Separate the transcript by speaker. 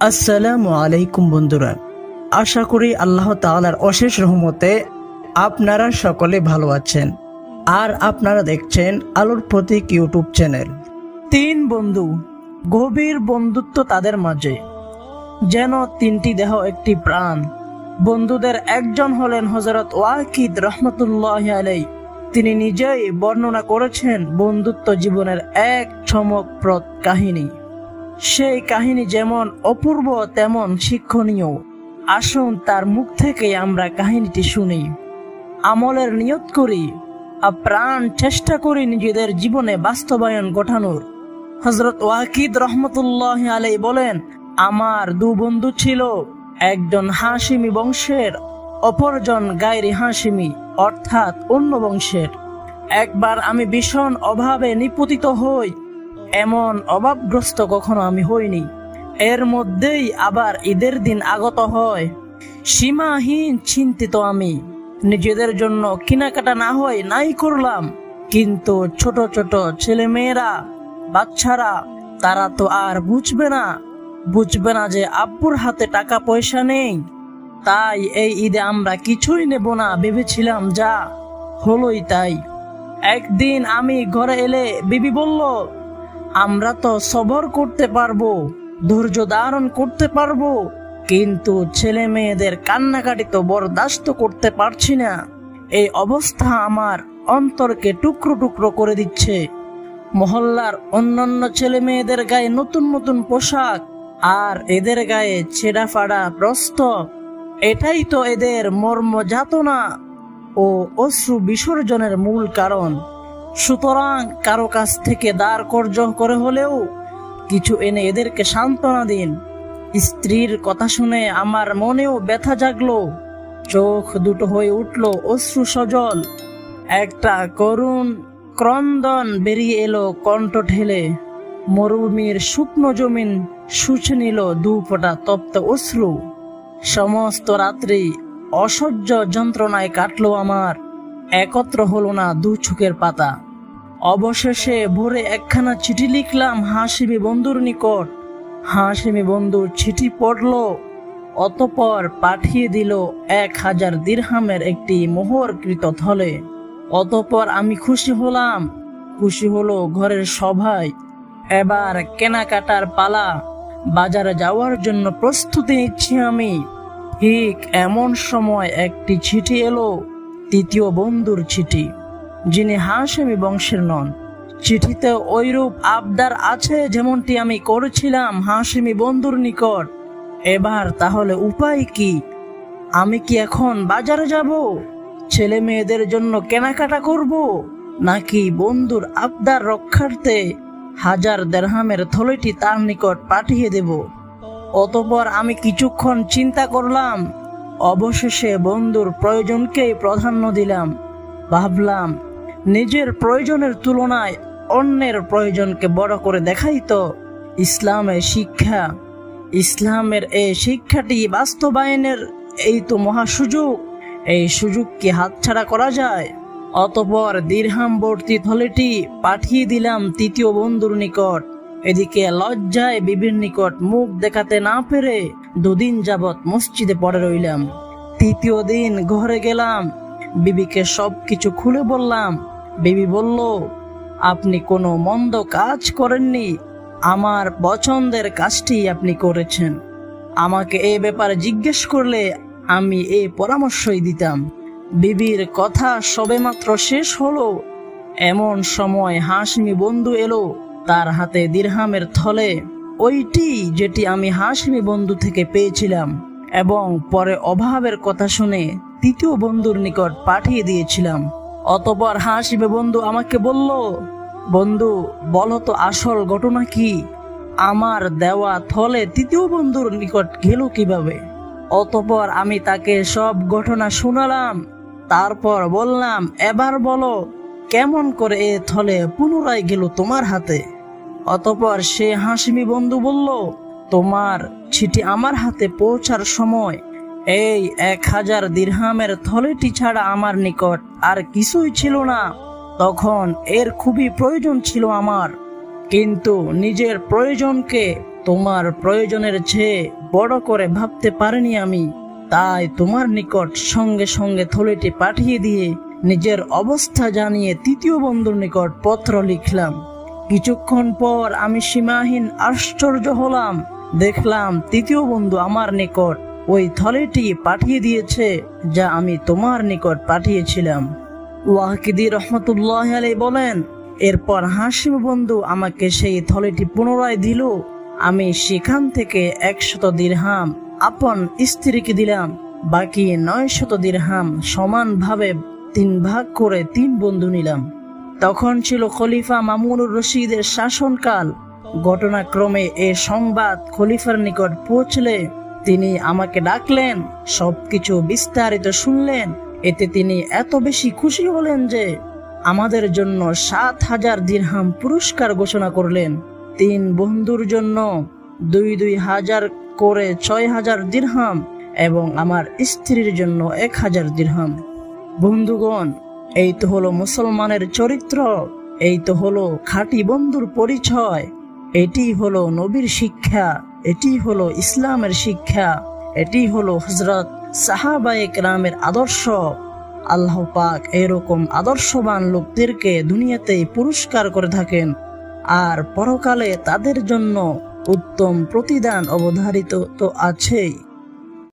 Speaker 1: আসসালামু আলাইকুম বন্ধুরা, আশা করি আল্লাহ তাআলার অশেষ রহমতে আপনারা সকলে ভালো আছেন। আর আপনারা দেখছেন আলোর প্রতীক ইউটিউব চ্যানেল। তিন বন্ধু, গভীর বন্ধুত্ব তাদের মাঝে যেন তিনটি দেহ একটি প্রাণ। বন্ধুদের একজন হলেন হযরত ওয়াকিদ রহমতুল্লাহ আলাইহি। তিনি নিজেই বর্ণনা করেছেন বন্ধুত্ব জীবনের এক চমকপ্রদ কাহিনী। সেই কাহিনী যেমন অপূর্ব তেমন শিক্ষণীয়। আসুন তার মুখ থেকে আমরা কাহিনীটি শুনি, আমলের নিয়ত করি, আপ্রাণ চেষ্টা করি নিজেদের জীবনে বাস্তবায়ন ঘটানোর। হযরত ওয়াকিদ রহমতুল্লাহ আলাইহি বলেন, আমার দু বন্ধু ছিল, একজন হাশিমি বংশের, অপরজন গায়রি হাশিমি অর্থাৎ অন্য বংশের। একবার আমি ভীষণ অভাবে নিপতিত হই। এমন অভাবগ্রস্ত কখনো আমি হইনি। এর মধ্যেই আবার ঈদের দিন আগত হয়। সীমাহীন চিন্তিত আমি। নিজেদের জন্য কেনাকাটা না হয় নাই করলাম, কিন্তু ছোট ছোট ছেলে মেয়েরা, বাচ্চারা, তারা তো আর বুঝবে না যে আব্বুর হাতে টাকা পয়সা নেই। তাই এই ঈদে আমরা কিছুই নেব না ভেবেছিলাম, যা হলোই তাই। একদিন আমি ঘরে এলে বিবি বলল, আমরা তো সবর করতে পারবো, ধৈর্য ধারণ করতে পারবো, কিন্তু ছেলে মেয়েদের কান্নাকাটি তো বরদাস্ত করতে পারছি না। এই অবস্থা আমার অন্তরকে টুকরো টুকরো করে দিচ্ছে। মহল্লার অন্যান্য ছেলে মেয়েদের গায়ে নতুন নতুন পোশাক, আর এদের গায়ে ছেঁড়া ফাড়া বস্ত্র। এটাই তো এদের মর্ম যাতনা ও অশ্রু বিসর্জনের মূল কারণ। সুতরাং কারো কাছ থেকে ধার কর্জ করে হলেও কিছু এনে এদেরকে সান্ত্বনা দিন। স্ত্রীর কথা শুনে আমার মনেও ব্যথা জাগলো, চোখ দুটো হয়ে উঠল অশ্রু সজল। একটা করুণ ক্রন্দন বেরিয়ে এলো কণ্ঠ ঠেলে। মরুভূমির শুকনো জমিন শুষে নিল দু ফোঁটা তপ্ত অশ্রু। সমস্ত রাত্রি অসহ্য যন্ত্রণায় কাটলো আমার, একত্র হলো না দু চোখের পাতা। অবশেষে ভোরে একখানা চিঠি লিখলাম হাশিমি বন্ধুর নিকট। হাশিমি বন্ধু চিঠি পড়ল, অতঃপর পাঠিয়ে দিল 1000 দিরহামের একটি মোহরকৃত থলে। অতঃপর আমি খুশি হলো ঘরের সবাই। এবার কেনাকাটার পালা, বাজারে যাওয়ার জন্য প্রস্তুতি নিচ্ছি আমি। ঠিক এমন সময় একটি চিঠি এলো, তৃতীয় বন্ধুর চিঠি, যিনি হাশিমি বংশের নন। চিঠিতে ওইরূপ আবদার আছে যেমনটি আমি করেছিলাম হাশিমি বন্ধুর নিকট। এবার তাহলে উপায় কি? আমি কি এখন বাজারে যাব, ছেলে মেয়েদের জন্য কেনাকাটা করব, নাকি বন্ধুর আবদার রক্ষার্থে 1000 দিরহামের থলেটি তার নিকট পাঠিয়ে দেব? অতঃপর আমি কিছুক্ষণ চিন্তা করলাম। অবশেষে বন্ধুর প্রয়োজনকেই প্রাধান্য দিলাম। ভাবলাম, নিজের প্রয়োজনের তুলনায় অন্যের প্রয়োজনকে বড় করে দেখাই তো ইসলামের শিক্ষা। ইসলামের এই শিক্ষাটি বাস্তবায়নের এই তো মহা সুযোগ। এই সুযোগ কি হাতছাড়া করা যায়? অতঃপর দিরহাম ভর্তি থলেটি পাঠিয়ে দিলাম তৃতীয় বন্ধুর নিকট। এদিকে লজ্জায় বিবির নিকট মুখ দেখাতে না পেরে 2 দিন যাবৎ মসজিদে পড়ে রইলাম। তৃতীয় দিন ঘরে গেলাম, বিবিকে সবকিছু খুলে বললাম। বিবি বলল, আপনি কোনো মন্দ কাজ করেননি, আমার পছন্দের কাজটি আপনি করেছেন। আমাকে এই ব্যাপারে জিজ্ঞেস করলে আমি এই পরামর্শই দিতাম। বিবির কথা সবেমাত্র শেষ হলো, এমন সময় হাশিমি বন্ধু এলো। তার হাতে দিরহামের থলে, ওইটি যেটি আমি হাশিমি বন্ধু থেকে পেয়েছিলাম এবং পরে অভাবের কথা শুনে তৃতীয় বন্ধুর নিকট পাঠিয়ে দিয়েছিলাম। অতঃপর হাশিমি বন্ধু আমাকে বলল, বন্ধু বলো তো আসল ঘটনা কি? আমার দেওয়া থলে তৃতীয় বন্ধুর নিকট গেল কিভাবে? অতঃপর আমি তাকে সব ঘটনা শোনালাম। তারপর বললাম, এবার বলো কেমন করে এ থলে পুনরায় গেল তোমার হাতে? অতঃপর সে হাশিমি বন্ধু বলল, তোমার চিঠি আমার হাতে পৌঁছার সময় এই 1000 দিরহামের থলেটি ছাড়া আমার নিকট আর কিছুই ছিল না। তখন এর খুবই প্রয়োজন ছিল আমার, কিন্তু নিজের প্রয়োজনকে তোমার প্রয়োজনের চেয়ে বড় করে ভাবতে পারিনি আমি, তাই তোমার নিকট সঙ্গে সঙ্গে থলেটি পাঠিয়ে দিয়ে নিজের অবস্থা জানিয়ে তৃতীয় বন্ধুর নিকট পত্র লিখলাম। কিছুক্ষণ পর আমি সীমাহীন আশ্চর্য হলাম, দেখলাম তৃতীয় বন্ধু আমার নিকট ওই থলেটি পাঠিয়ে দিয়েছে যা আমি তোমার নিকট পাঠিয়েছিলাম। ওয়াকিদি রহমতুল্লাহ আলাইহি বলেন, এরপর হাসিম বন্ধু আমাকে সেই থলেটি পুনরায় দিল। আমি সেখান থেকে 100 দিরহাম আপন স্ত্রীকে দিলাম, বাকি 900 দিরহাম সমানভাবে 3 ভাগ করে 3 বন্ধু নিলাম। তখন ছিল খলিফা মামুনুর রশিদের শাসনকাল। ঘটনাক্রমে এ সংবাদ খলিফার নিকট পৌঁছলে তিনি আমাকে ডাকলেন, সবকিছু বিস্তারিত শুনলেন। এতে তিনি এত বেশি খুশি হলেন যে আমাদের জন্য 7000 দিরহাম পুরস্কার ঘোষণা করলেন। 3 বন্ধুর জন্য 2,000 করে 6000 দিরহাম এবং আমার স্ত্রীর জন্য 1000 দিরহাম। বন্ধুগণ, এই তো হলো মুসলমানের চরিত্র, এই তো হলো খাঁটি বন্ধুর পরিচয়, এটি হলো নবীর শিক্ষা, এটি হলো ইসলামের শিক্ষা, এটি হলো হযরত সাহাবায়ে কেরামের আদর্শ। আল্লাহ পাক এরকম আদর্শবান লোকদেরকে দুনিয়াতেই পুরস্কার করে থাকেন, আর পরকালে তাদের জন্য উত্তম প্রতিদান অবধারিত তো আছেই।